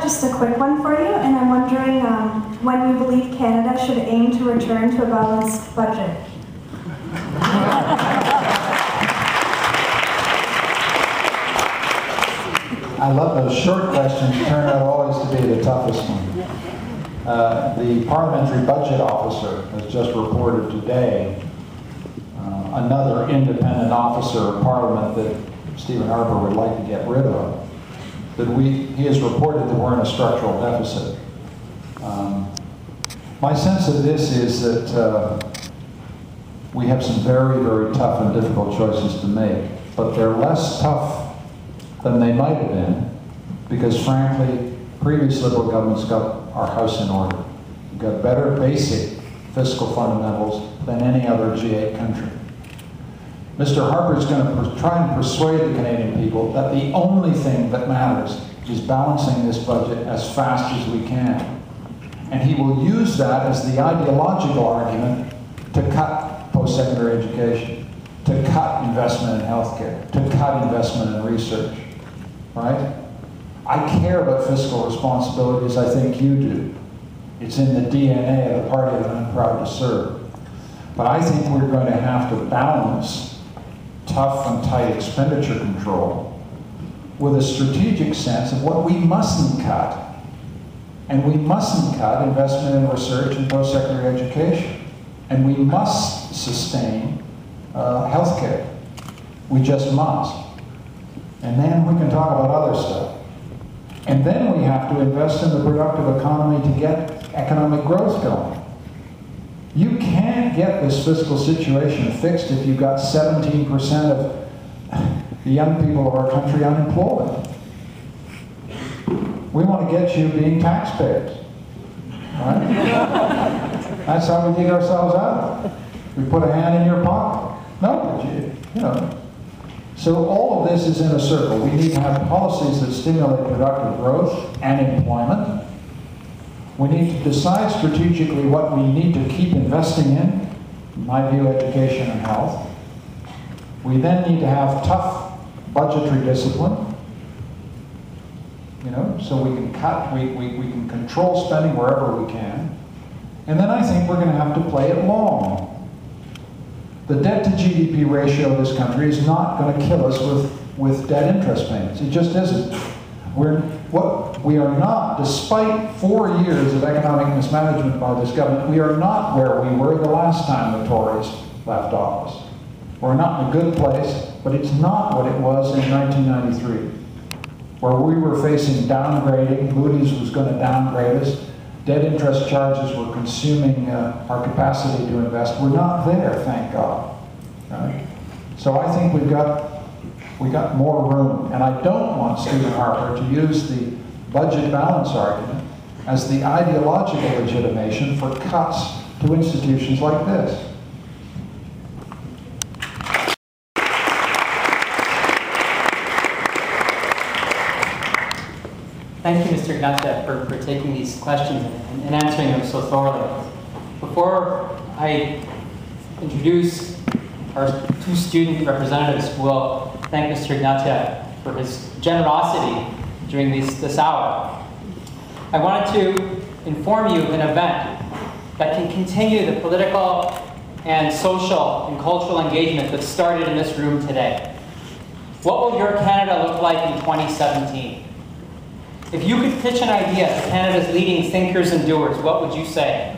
just a quick one for you, and I'm wondering when you believe Canada should aim to return to a balanced budget. I love those short questions, turn out always to be the toughest one. The Parliamentary Budget Officer has just reported today, another independent officer of Parliament that Stephen Harper would like to get rid of, that he has reported that we're in a structural deficit. My sense of this is that we have some very, very tough and difficult choices to make, but they're less tough than they might have been, because frankly, previous Liberal governments got our house in order. We've got better basic fiscal fundamentals than any other G8 country. Mr. Harper is going to try and persuade the Canadian people that the only thing that matters is balancing this budget as fast as we can. And he will use that as the ideological argument to cut post-secondary education, to cut investment in healthcare, to cut investment in research, right? I care about fiscal responsibilities, I think you do. It's in the DNA of the party that I'm proud to serve. But I think we're going to have to balance tough and tight expenditure control with a strategic sense of what we mustn't cut. And we mustn't cut investment in research and post-secondary education. And we must sustain healthcare. We just must. And then we can talk about other stuff. And then we have to invest in the productive economy to get economic growth going. You can't get this fiscal situation fixed if you've got 17% of the young people of our country unemployed. We want to get you being taxpayers, right? That's how we dig ourselves out. We put a hand in your pocket. No, you know. So all of this is in a circle. We need to have policies that stimulate productive growth and employment. We need to decide strategically what we need to keep investing in my view, education and health. We then need to have tough budgetary discipline, so we can cut, we can control spending wherever we can. And then I think we're going to have to play it long. The debt to GDP ratio of this country is not going to kill us with debt interest payments. It just isn't. We are not, despite 4 years of economic mismanagement by this government, we are not where we were the last time the Tories left office. We're not in a good place, but it's not what it was in 1993, where we were facing downgrading. Moody's was going to downgrade us. Debt interest charges were consuming our capacity to invest. We're not there, thank God. Right? So I think we got more room. And I don't want Stephen Harper to use the budget balance argument as the ideological legitimation for cuts to institutions like this. Thank you, Mr. Ignatieff, for taking these questions and answering them so thoroughly. Before I introduce our two student representatives, we'll thank Mr. Ignatieff for his generosity during this hour. I wanted to inform you of an event that can continue the political and social and cultural engagement that started in this room today. What will your Canada look like in 2017? If you could pitch an idea to Canada's leading thinkers and doers, what would you say?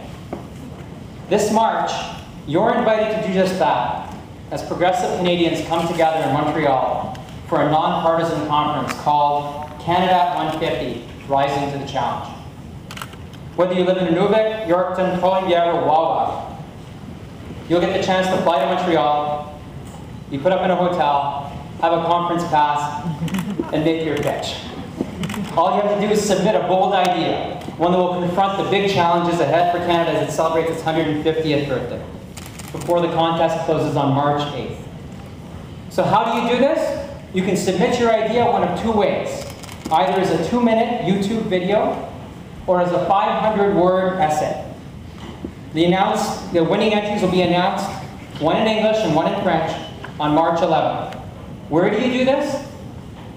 This March, you're invited to do just that, as progressive Canadians come together in Montreal for a non-partisan conference called Canada at 150, Rising to the Challenge. Whether you live in Nunavut, Yorkton, Trois-Rivières, or Wawa, you'll get the chance to fly to Montreal, be put up in a hotel, have a conference pass, and make your pitch. All you have to do is submit a bold idea, one that will confront the big challenges ahead for Canada as it celebrates its 150th birthday, before the contest closes on March 8th. So how do you do this? You can submit your idea one of two ways, either as a 2-minute YouTube video or as a 500-word essay. The winning entries will be announced, one in English and one in French, on March 11th. Where do you do this?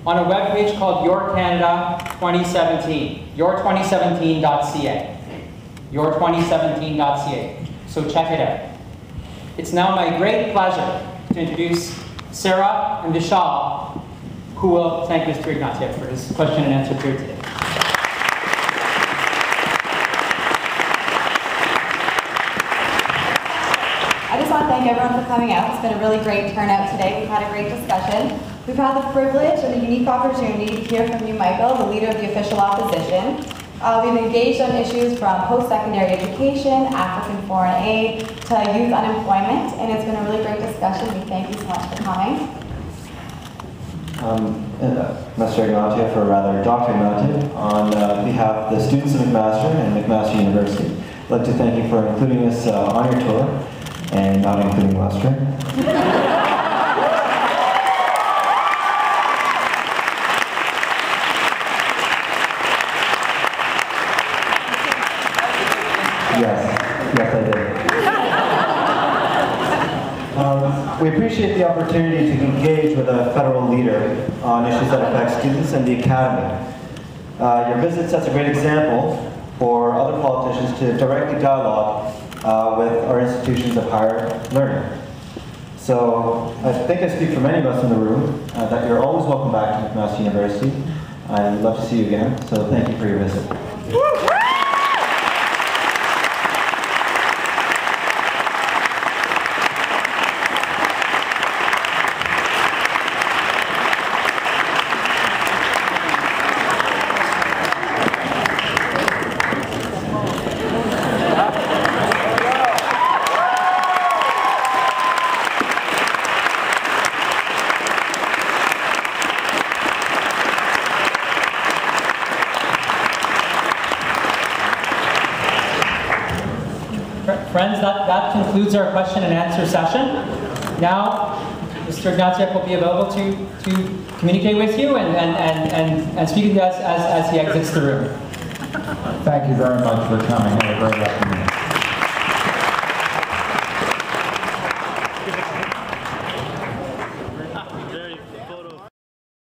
on a webpage called Your Canada 2017, your2017.ca. Your2017.ca. So check it out. It's now my great pleasure to introduce Sarah and Vishal, who will thank Mr. Ignatieff for his question and answer period today. I just want to thank everyone for coming out. It's been a really great turnout today. We've had a great discussion. We've had the privilege and the unique opportunity to hear from you, Michael, the leader of the official opposition. We've engaged on issues from post-secondary education, African foreign aid, to youth unemployment, and it's been a really great discussion. We thank you so much for coming. Mr. Ignatieff, or rather Dr. Ignatieff, on behalf of the students of McMaster and McMaster University, I'd like to thank you for including us on your tour, and not including Lester. Yes, I did. We appreciate the opportunity to engage with a federal leader on issues that affect students and the academy. Your visit sets a great example for other politicians to directly dialogue with our institutions of higher learning. So I think I speak for many of us in the room that you're always welcome back to McMaster University. I'd love to see you again, so thank you for your visit. Friends, that concludes our question and answer session. Now, Mr. Ignatieff will be available to communicate with you and speak with you as he exits the room. Thank you very much for coming. Have a great afternoon.